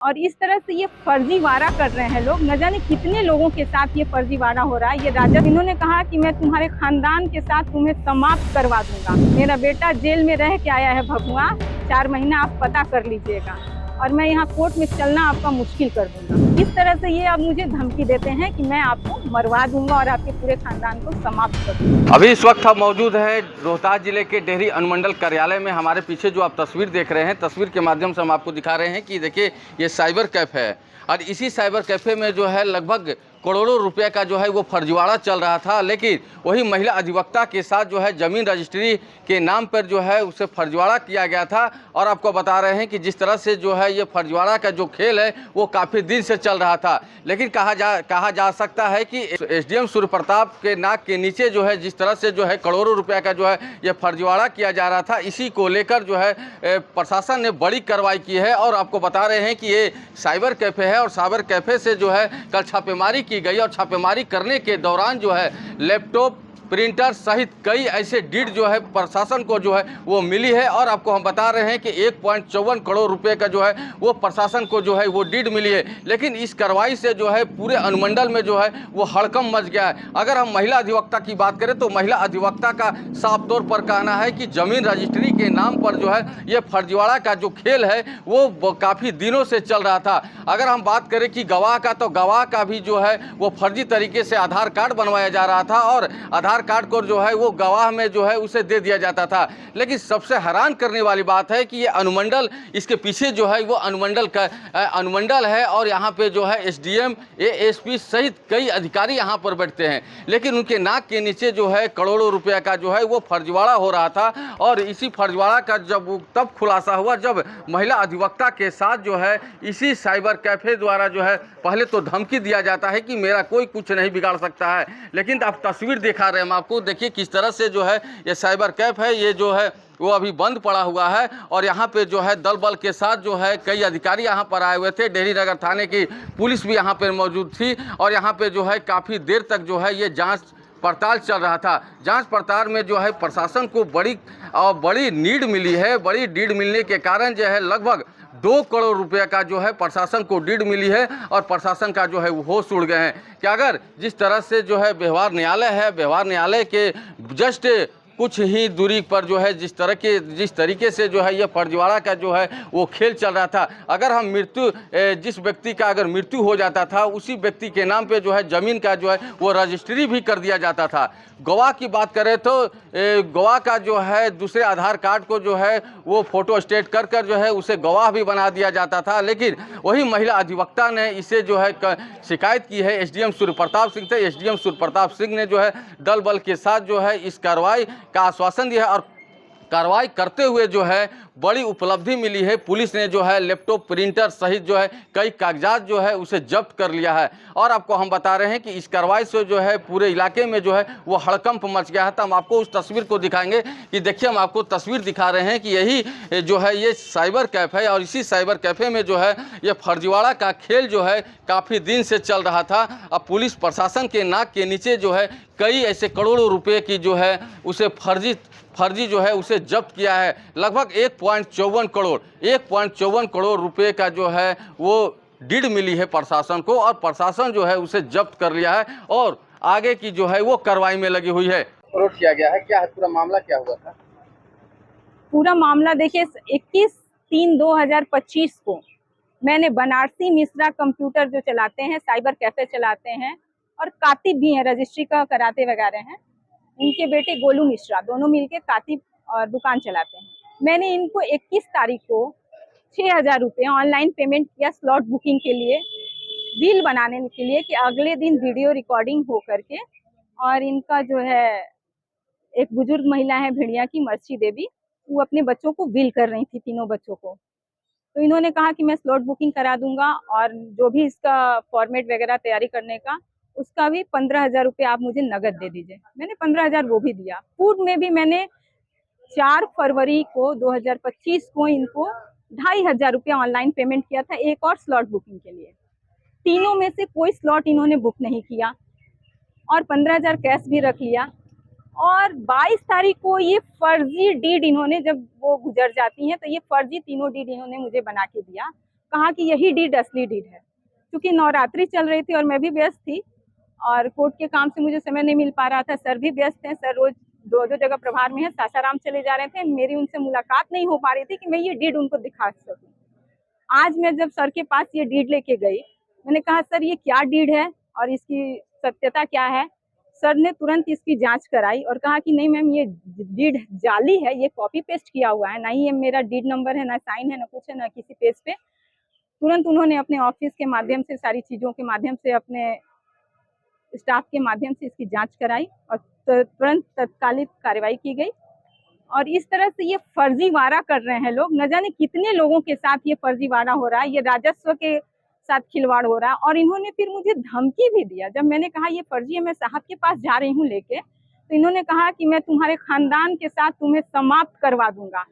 और इस तरह से ये फर्जीवाड़ा कर रहे हैं लोग। न जाने कितने लोगों के साथ ये फर्जीवाड़ा हो रहा है। ये राजा इन्होंने कहा कि मैं तुम्हारे खानदान के साथ तुम्हें समाप्त करवा दूंगा। मेरा बेटा जेल में रह के आया है भभुआ, 4 महीना आप पता कर लीजिएगा, और मैं यहाँ कोर्ट में चलना आपका मुश्किल कर दूंगा। इस तरह से ये अब मुझे धमकी देते हैं कि मैं आपको मरवा दूंगा और आपके पूरे खानदान को समाप्त कर दूंगा। अभी इस वक्त हम मौजूद हैं रोहतास जिले के डेहरी अनुमंडल कार्यालय में। हमारे पीछे जो आप तस्वीर देख रहे हैं, तस्वीर के माध्यम से हम आपको दिखा रहे हैं कि देखिए ये साइबर कैफ़े है, और इसी साइबर कैफ़े में जो है लगभग करोड़ों रुपए का जो है वो फर्जीवाड़ा चल रहा था। लेकिन वही महिला अधिवक्ता के साथ जो है ज़मीन रजिस्ट्री के नाम पर जो है उसे फर्जीवाड़ा किया गया था। और आपको बता रहे हैं कि जिस तरह से जो है ये फर्जीवाड़ा का जो खेल है वो काफ़ी दिन से चल रहा था। लेकिन कहा जा सकता है कि एसडीएम सूर्य प्रताप के नाक के नीचे जो है जिस तरह से जो है करोड़ों रुपये का जो है ये फर्जीवाड़ा किया जा रहा था, इसी को लेकर जो है प्रशासन ने बड़ी कार्रवाई की है। और आपको बता रहे हैं कि ये साइबर कैफ़े है, और साइबर कैफ़े से जो है कल छापेमारी की गई, और छापेमारी करने के दौरान जो है लैपटॉप, प्रिंटर सहित कई ऐसे डीड जो है प्रशासन को जो है वो मिली है। और आपको हम बता रहे हैं कि 1.54 करोड़ रुपए का जो है वो प्रशासन को जो है वो डीड मिली है। लेकिन इस कार्रवाई से जो है पूरे अनुमंडल में जो है वो हड़कंप मच गया है। अगर हम महिला अधिवक्ता की बात करें तो महिला अधिवक्ता का साफ तौर पर कहना है कि जमीन रजिस्ट्री के नाम पर जो है ये फर्जीवाड़ा का जो खेल है वो काफ़ी दिनों से चल रहा था। अगर हम बात करें कि गवाह का, तो गवाह का भी जो है वो फर्जी तरीके से आधार कार्ड बनवाया जा रहा था, और आधार कार्ड को जो है वो गवाह में जो है उसे दे दिया जाता था। लेकिन सबसे हैरान करने वाली बात है कि ये अनुमंडल, इसके पीछे जो है वो अनुमंडल है, और यहाँ पे जो है एसडीएम, एएसपी सहित कई अधिकारी यहाँ पर बैठते हैं। लेकिन उनके नाक के नीचे जो है करोड़ों रुपए का जो है वो फर्जीवाड़ा हो रहा था। और इसी फर्जीवाड़ा का जब तब खुलासा हुआ जब महिला अधिवक्ता के साथ जो है इसी साइबर कैफ़े द्वारा जो है पहले तो धमकी दिया जाता है कि मेरा कोई कुछ नहीं बिगाड़ सकता है। लेकिन आप तस्वीर दिखा रहे हैं हम आपको, देखिए किस तरह से जो है ये साइबर कैफ़े है, ये जो है वो अभी बंद पड़ा हुआ है। और यहाँ पे जो है दल बल के साथ जो है कई अधिकारी यहाँ पर आए हुए थे। डेहरी नगर थाने की पुलिस भी यहाँ पर मौजूद थी, और यहाँ पे जो है काफ़ी देर तक जो है ये जांच पड़ताल चल रहा था। जांच पड़ताल में जो है प्रशासन को बड़ी नीड मिली है। बड़ी डीड मिलने के कारण जो है लगभग 2 करोड़ रुपए का जो है प्रशासन को डीड मिली है, और प्रशासन का जो है वो होश उड़ गए हैं कि अगर जिस तरह से जो है व्यवहार न्यायालय है, व्यवहार न्यायालय के जस्ट कुछ ही दूरी पर जो है जिस तरीके से जो है ये फर्जीवाड़ा का जो है वो खेल चल रहा था। अगर हम जिस व्यक्ति का अगर मृत्यु हो जाता था, उसी व्यक्ति के नाम पे जो है ज़मीन का जो है वो रजिस्ट्री भी कर दिया जाता था। गवाह की बात करें तो गवाह का जो है दूसरे आधार कार्ड को जो है वो फोटो स्टेट कर जो है उसे गवाह भी बना दिया जाता था। लेकिन वही महिला अधिवक्ता ने इसे जो है शिकायत की है एसडीएम सूर्य प्रताप सिंह से। एसडीएम सूर्य प्रताप सिंह ने जो है दल बल के साथ जो है इस कार्रवाई का आश्वासन दिया है, और कार्रवाई करते हुए जो है बड़ी उपलब्धि मिली है। पुलिस ने जो है लैपटॉप, प्रिंटर सहित जो है कई कागजात जो है उसे जब्त कर लिया है। और आपको हम बता रहे हैं कि इस कार्रवाई से जो है पूरे इलाके में जो है वो हड़कंप मच गया है। तो हम आपको उस तस्वीर को दिखाएंगे कि देखिए, हम आपको तस्वीर दिखा रहे हैं कि यही जो है ये साइबर कैफ़े है, और इसी साइबर कैफ़े में जो है ये फर्जीवाड़ा का खेल जो है काफ़ी दिन से चल रहा था। अब पुलिस प्रशासन के नाक के नीचे जो है कई ऐसे करोड़ों रुपये की जो है उसे फर्जी जो है उसे जब्त किया है। लगभग 1.54 करोड़ रुपए का जो है वो डीड मिली है प्रशासन को, और प्रशासन जो है उसे जब्त कर लिया है, और आगे की जो है वो कार्रवाई में लगी हुई है। अपलोड किया गया है। क्या है पूरा मामला, क्या हुआ था? पूरा मामला देखिए, 21/3/2025 को मैंने बनारसी मिश्रा कंप्यूटर जो चलाते हैं, साइबर कैफे चलाते हैं और कातिब भी हैं, रजिस्ट्री का कराते वगैरह हैं, इनके बेटे गोलू मिश्रा दोनों मिलके कातिब और दुकान चलाते हैं। मैंने इनको 21 तारीख को 6,000 रुपये ऑनलाइन पेमेंट किया स्लॉट बुकिंग के लिए, बिल बनाने के लिए कि अगले दिन वीडियो रिकॉर्डिंग हो करके, और इनका जो है एक बुजुर्ग महिला है भिड़िया की, मर्सी देवी, वो अपने बच्चों को बिल कर रही थी, तीनों बच्चों को। तो इन्होंने कहा कि मैं स्लॉट बुकिंग करा दूंगा, और जो भी इसका फॉर्मेट वगैरह तैयारी करने का, उसका भी 15,000 रुपये आप मुझे नगद दे दीजिए। मैंने 15,000 वो भी दिया। पूर्व में भी मैंने 4 फरवरी को 2025 को इनको 2,500 रुपया ऑनलाइन पेमेंट किया था एक और स्लॉट बुकिंग के लिए। तीनों में से कोई स्लॉट इन्होंने बुक नहीं किया, और 15,000 कैश भी रख लिया। और 22 तारीख को ये फर्जी डीड इन्होंने, जब वो गुजर जाती हैं तो ये फर्जी तीनों डीड इन्होंने मुझे बना के दिया। कहा कि यही डीड असली डीड है। क्योंकि नवरात्रि चल रही थी और मैं भी व्यस्त थी और कोर्ट के काम से मुझे समय नहीं मिल पा रहा था। सर भी व्यस्त थे, सर रोज दो दो जगह प्रभार में है, सासाराम चले जा रहे थे। मेरी उनसे मुलाकात नहीं हो पा रही थी कि मैं ये डीड उनको दिखा सकूं। आज मैं जब सर के पास ये डीड लेके गई, मैंने कहा सर ये क्या डीड है और इसकी सत्यता क्या है। सर ने तुरंत इसकी जांच कराई और कहा कि नहीं मैम ये डीड जाली है, ये कॉपी पेस्ट किया हुआ है, ना ही ये मेरा डीड नंबर है, ना साइन है, ना कुछ है, ना किसी पेज पे। तुरंत उन्होंने अपने ऑफिस के माध्यम से, सारी चीजों के माध्यम से, अपने स्टाफ के माध्यम से इसकी जांच कराई और तुरंत तत्कालिक कार्रवाई की गई। और इस तरह से ये फर्जीवाड़ा कर रहे हैं लोग, न जाने कितने लोगों के साथ ये फर्जीवाड़ा हो रहा है, ये राजस्व के साथ खिलवाड़ हो रहा है। और इन्होंने फिर मुझे धमकी भी दिया। जब मैंने कहा ये फर्जी है, मैं साहब के पास जा रही हूँ लेके, तो इन्होंने कहा कि मैं तुम्हारे खानदान के साथ तुम्हें समाप्त करवा दूंगा।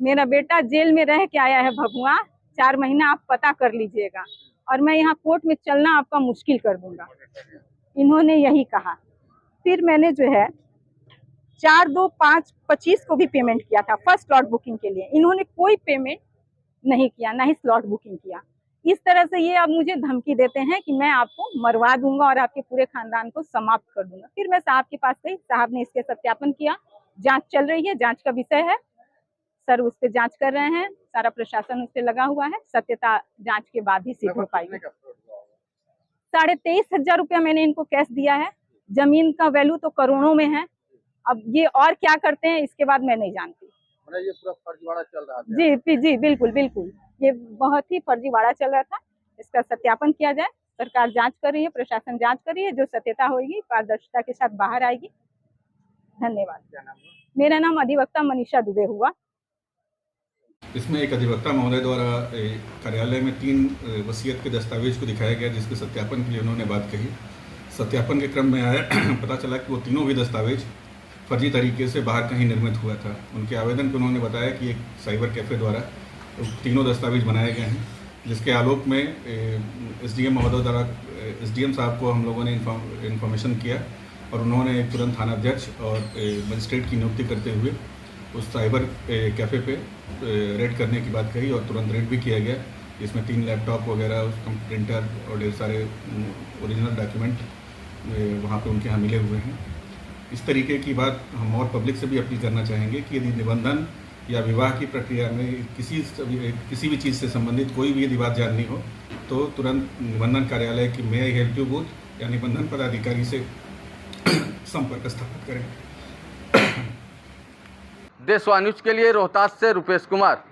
मेरा बेटा जेल में रह के आया है भगुआ, 4 महीना आप पता कर लीजिएगा और मैं यहाँ कोर्ट में चलना आपका मुश्किल कर दूंगा, इन्होंने यही कहा। फिर मैंने जो है 4/2/5/25 को भी पेमेंट किया था फर्स्ट स्लॉट बुकिंग के लिए। इन्होंने कोई पेमेंट नहीं किया, ना ही स्लॉट बुकिंग किया। इस तरह से ये अब मुझे धमकी देते हैं कि मैं आपको मरवा दूंगा और आपके पूरे खानदान को समाप्त कर दूंगा। फिर मैं साहब के पास गई, साहब ने इसके सत्यापन किया, जांच चल रही है, जांच का विषय है, सर उस पर जांच कर रहे हैं, सारा प्रशासन उस पर लगा हुआ है। सत्यता जांच के बाद ही सिद्ध हो पाएगी। 23,500 रुपया मैंने इनको कैश दिया है। जमीन का वैल्यू तो करोड़ों में है। अब ये और क्या करते हैं इसके बाद मैं नहीं जानती। ये पूरा फर्जीवाड़ा चल रहा था। जी बिल्कुल बिल्कुल, ये बहुत ही फर्जीवाड़ा चल रहा था। इसका सत्यापन किया जाए। सरकार जांच कर रही है, प्रशासन जांच कर रही है, जो सत्यता होगी पारदर्शिता के साथ बाहर आएगी। धन्यवाद। क्या नाम है? मेरा नाम अधिवक्ता मनीषा दुबे हुआ। इसमें एक अधिवक्ता महोदय द्वारा कार्यालय में 3 वसीयत के दस्तावेज को दिखाया गया, जिसके सत्यापन के लिए उन्होंने बात कही। सत्यापन के क्रम में आया पता चला कि वो तीनों भी दस्तावेज फर्जी तरीके से बाहर कहीं निर्मित हुआ था। उनके आवेदन पर उन्होंने बताया कि एक साइबर कैफ़े द्वारा तीनों दस्तावेज बनाए गए हैं, जिसके आलोक में एसडीएम महोदय द्वारा एसडीएम साहब को हम लोगों ने इन्फॉर्मेशन किया और उन्होंने तुरंत थानाध्यक्ष और मजिस्ट्रेट की नियुक्ति करते हुए उस साइबर कैफ़े पे रेड करने की बात कही और तुरंत रेड भी किया गया। इसमें 3 लैपटॉप वगैरह, प्रिंटर और ढेर सारे ओरिजिनल डॉक्यूमेंट वहाँ पे उनके यहाँ मिले हुए हैं। इस तरीके की बात हम और पब्लिक से भी अपील करना चाहेंगे कि यदि निबंधन या विवाह की प्रक्रिया में किसी भी चीज़ से संबंधित कोई भी यदि बात जाननी हो तो तुरंत निबंधन कार्यालय की मे आई हेल्प यू बूथ या निबंधन पदाधिकारी से संपर्क स्थापित करें। देशवा न्यूज के लिए रोहतास से रुपेश कुमार।